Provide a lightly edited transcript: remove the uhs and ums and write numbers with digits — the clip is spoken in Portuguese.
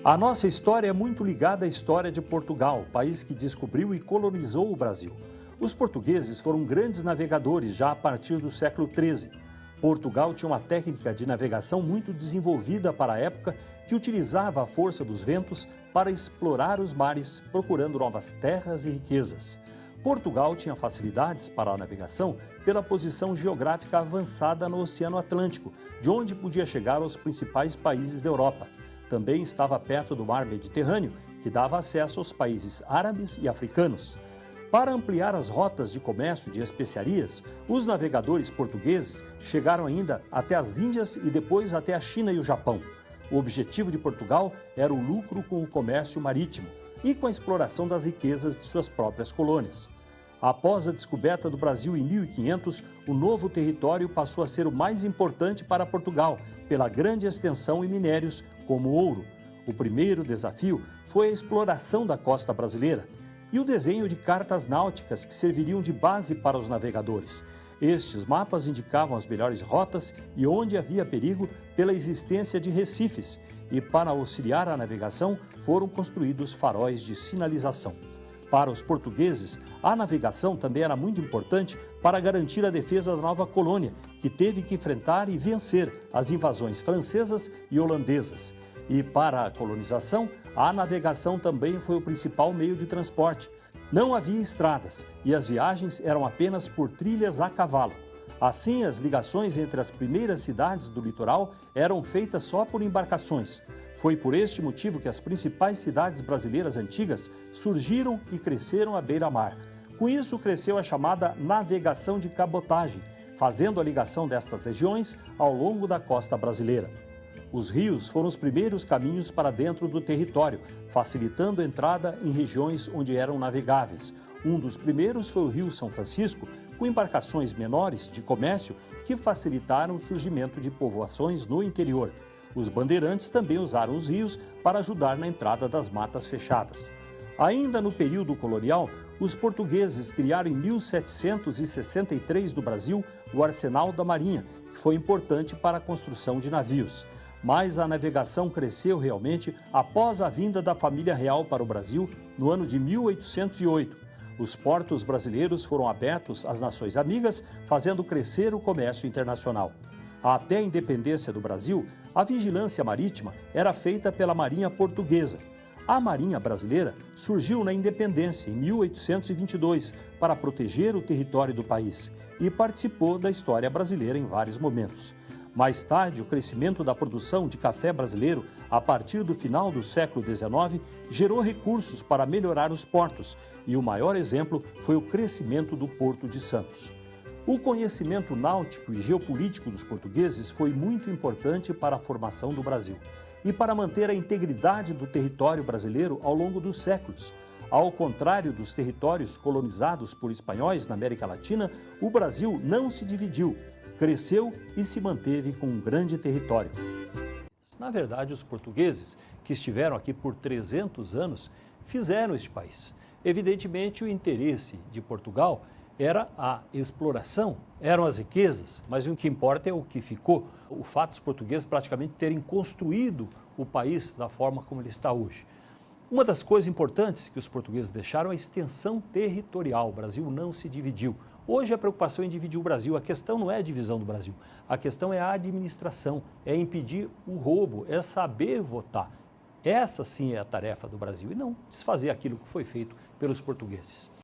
A nossa história é muito ligada à história de Portugal, país que descobriu e colonizou o Brasil. Os portugueses foram grandes navegadores já a partir do século XIII. Portugal tinha uma técnica de navegação muito desenvolvida para a época que utilizava a força dos ventos para explorar os mares, procurando novas terras e riquezas. Portugal tinha facilidades para a navegação pela posição geográfica avançada no Oceano Atlântico, de onde podia chegar aos principais países da Europa. Também estava perto do mar Mediterrâneo, que dava acesso aos países árabes e africanos. Para ampliar as rotas de comércio de especiarias, os navegadores portugueses chegaram ainda até as Índias e depois até a China e o Japão. O objetivo de Portugal era o lucro com o comércio marítimo e com a exploração das riquezas de suas próprias colônias. Após a descoberta do Brasil em 1500, o novo território passou a ser o mais importante para Portugal, pela grande extensão e minérios, como ouro. O primeiro desafio foi a exploração da costa brasileira e o desenho de cartas náuticas que serviriam de base para os navegadores. Estes mapas indicavam as melhores rotas e onde havia perigo pela existência de recifes, e para auxiliar a navegação foram construídos faróis de sinalização. Para os portugueses, a navegação também era muito importante para garantir a defesa da nova colônia, que teve que enfrentar e vencer as invasões francesas e holandesas. E para a colonização, a navegação também foi o principal meio de transporte. Não havia estradas e as viagens eram apenas por trilhas a cavalo. Assim, as ligações entre as primeiras cidades do litoral eram feitas só por embarcações. Foi por este motivo que as principais cidades brasileiras antigas surgiram e cresceram à beira-mar. Com isso, cresceu a chamada navegação de cabotagem, fazendo a ligação destas regiões ao longo da costa brasileira. Os rios foram os primeiros caminhos para dentro do território, facilitando a entrada em regiões onde eram navegáveis. Um dos primeiros foi o Rio São Francisco, com embarcações menores de comércio que facilitaram o surgimento de povoações no interior. Os bandeirantes também usaram os rios para ajudar na entrada das matas fechadas. Ainda no período colonial, os portugueses criaram em 1763 no Brasil o Arsenal da Marinha, que foi importante para a construção de navios. Mas a navegação cresceu realmente após a vinda da família real para o Brasil no ano de 1808. Os portos brasileiros foram abertos às nações amigas, fazendo crescer o comércio internacional. Até a independência do Brasil, a vigilância marítima era feita pela Marinha Portuguesa. A Marinha Brasileira surgiu na independência, em 1822, para proteger o território do país e participou da história brasileira em vários momentos. Mais tarde, o crescimento da produção de café brasileiro, a partir do final do século XIX, gerou recursos para melhorar os portos, e o maior exemplo foi o crescimento do Porto de Santos. O conhecimento náutico e geopolítico dos portugueses foi muito importante para a formação do Brasil e para manter a integridade do território brasileiro ao longo dos séculos. Ao contrário dos territórios colonizados por espanhóis na América Latina, o Brasil não se dividiu, cresceu e se manteve com um grande território. Na verdade, os portugueses, que estiveram aqui por 300 anos, fizeram este país. Evidentemente, o interesse de Portugal era a exploração, eram as riquezas, mas o que importa é o que ficou. O fato dos portugueses praticamente terem construído o país da forma como ele está hoje. Uma das coisas importantes que os portugueses deixaram é a extensão territorial. O Brasil não se dividiu. Hoje a preocupação é dividir o Brasil. A questão não é a divisão do Brasil. A questão é a administração, é impedir o roubo, é saber votar. Essa sim é a tarefa do Brasil e não desfazer aquilo que foi feito pelos portugueses.